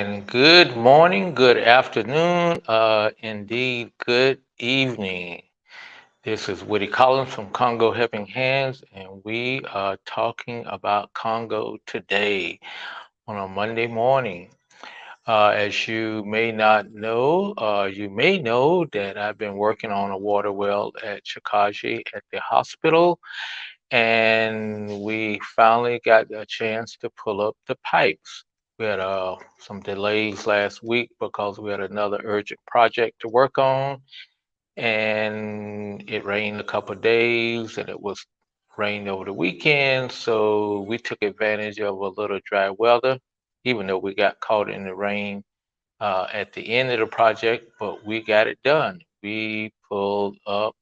And good morning, good afternoon, indeed, good evening. This is Woody Collins from Congo Helping Hands, and we are talking about Congo today on a Monday morning. As you may not know, you may know that I've been working on a water well at Chikaji at the hospital, and we finally got a chance to pull up the pipes. We had some delays last week because we had another urgent project to work on, and it rained a couple of days, and it was rained over the weekend, so we took advantage of a little dry weather, even though we got caught in the rain at the end of the project, but we got it done. We pulled up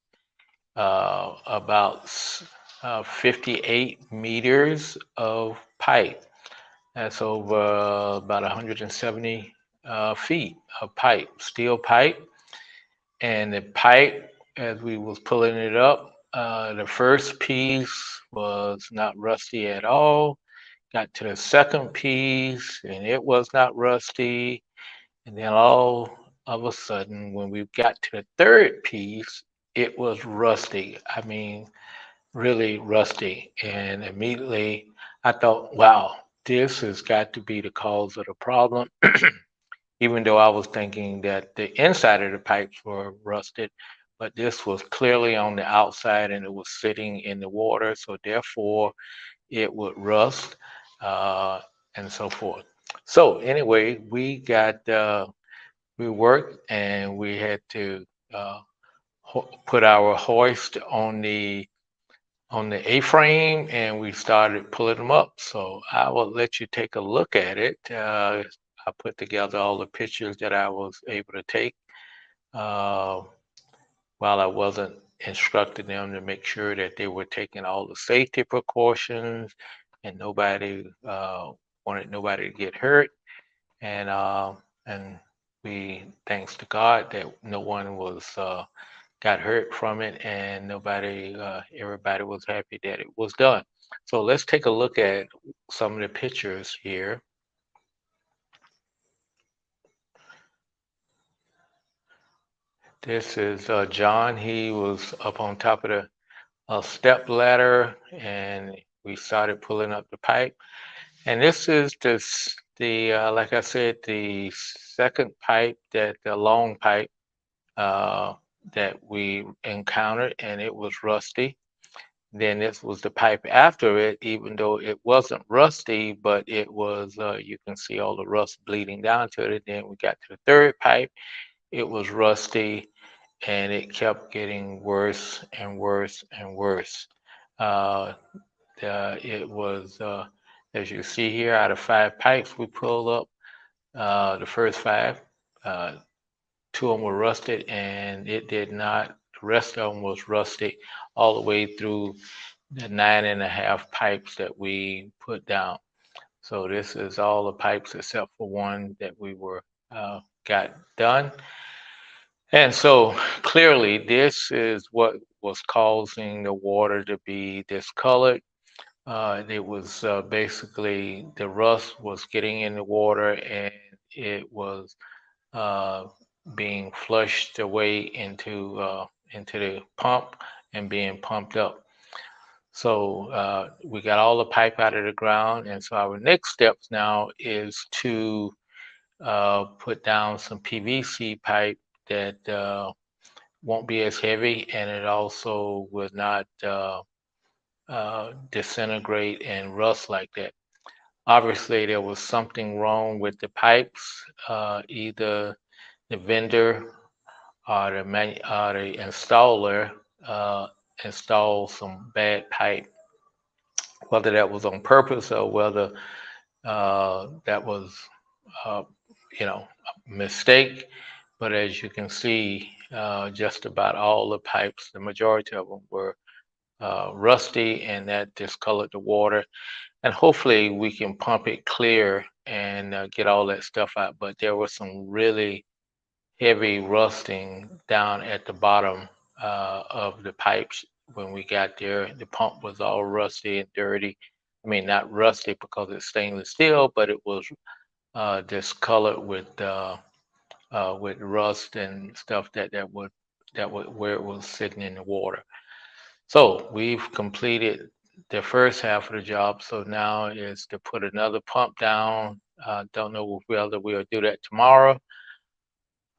about 58 meters of pipe. That's over about 170 feet of pipe, steel pipe. And the pipe, as we was pulling it up, the first piece was not rusty at all. Got to the second piece, and it was not rusty. And then all of a sudden, when we got to the third piece, it was rusty. I mean, really rusty. And immediately I thought, wow, this has got to be the cause of the problem. Even though I was thinking that the inside of the pipes were rusted, but this was clearly on the outside and it was sitting in the water. So therefore it would rust uh, and so forth. So anyway, we worked and we had to uh, put our hoist on the A-frame and we started pulling them up. So I will let you take a look at it. I put together all the pictures that I was able to take uh, while I wasn't instructing them to make sure that they were taking all the safety precautions and nobody wanted nobody to get hurt. And we, thanks to God, that no one was got hurt from it, and everybody was happy that it was done. So let's take a look at some of the pictures here. This is John. He was up on top of the step ladder, and we started pulling up the pipe. And this is the like I said, the second pipe, that the long pipe uh, that we encountered, and it was rusty. Then this was the pipe after it, even though it wasn't rusty, but it was, you can see all the rust bleeding down to it. Then we got to the third pipe, it was rusty, and it kept getting worse and worse and worse. Uh, it was, as you see here, out of 5 pipes we pulled up, the first 5, uh, 2 of them were rusted, and it did not. The rest of them was rusty all the way through the 9.5 pipes that we put down. So this is all the pipes except for one that we got done. And so clearly this is what was causing the water to be discolored. It was basically the rust was getting in the water and it was uh, being flushed away into the pump and being pumped up. So we got all the pipe out of the ground, and so our next steps now is to put down some PVC pipe that won't be as heavy, and it also will not disintegrate and rust like that. Obviously, there was something wrong with the pipes. Either the vendor or the installer installed some bad pipe, whether that was on purpose or whether that was, uh, a mistake. But as you can see, just about all the pipes, the majority of them were rusty, and that discolored the water. And hopefully we can pump it clear and get all that stuff out. But there was some really heavy rusting down at the bottom of the pipes when we got there. The pump was all rusty and dirty. I mean, not rusty because it's stainless steel, but it was discolored with rust and stuff that would where it was sitting in the water. So we've completed the first half of the job. So now is to put another pump down. Don't know whether we'll do that tomorrow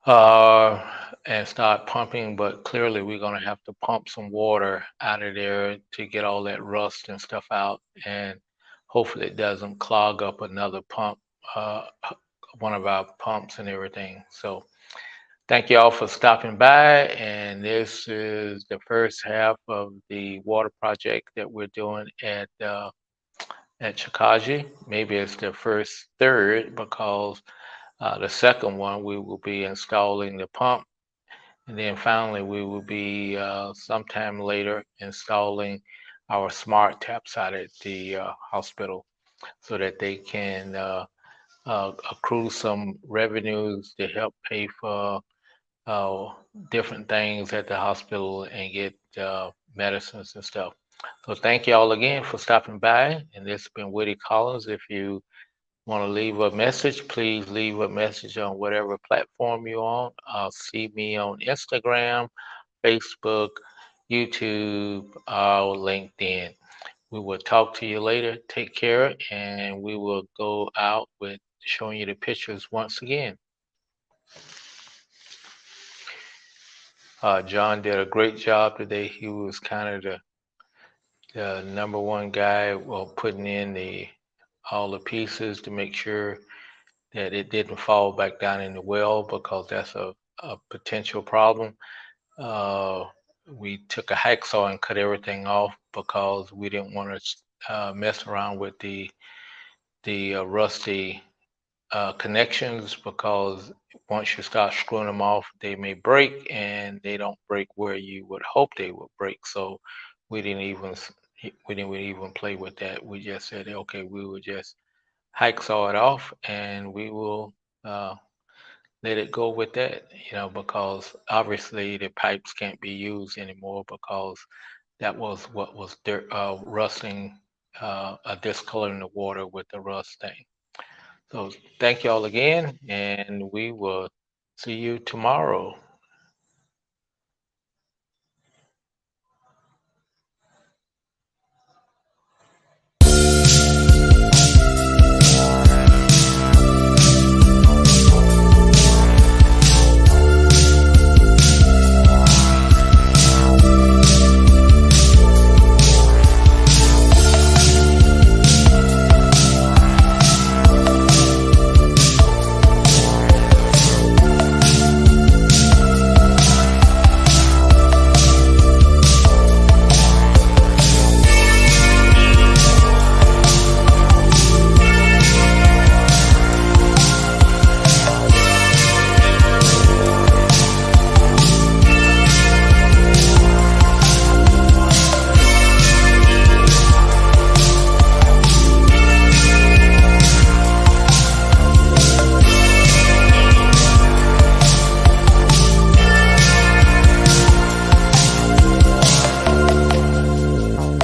and start pumping, but clearly we're going to have to pump some water out of there to get all that rust and stuff out, and hopefully it doesn't clog up another pump, uh, one of our pumps and everything. So thank you all for stopping by, and this is the first half of the water project that we're doing at Chikaji. Maybe it's the first third because the second one we will be installing the pump, and then finally we will be sometime later installing our smart taps out at the hospital so that they can accrue some revenues to help pay for uh, different things at the hospital and get medicines and stuff. So thank you all again for stopping by. And this has been Woody Collins. If you want to leave a message, please leave a message on whatever platform you're on. See me on Instagram, Facebook, YouTube, or LinkedIn. We will talk to you later. Take care, and we will go out with showing you the pictures once again. John did a great job today. He was kind of the number one guy, well, putting in the all the pieces to make sure that it didn't fall back down in the well because that's a potential problem. Uh, we took a hacksaw and cut everything off because we didn't want to mess around with the rusty connections because once you start screwing them off, they may break and they don't break where you would hope they would break. So we didn't even we didn't even play with that. We just said, okay, we will just hacksaw it off and we will let it go with that, because obviously the pipes can't be used anymore because that was what was rusting, discoloring the water with the rust thing. So thank you all again, and we will see you tomorrow.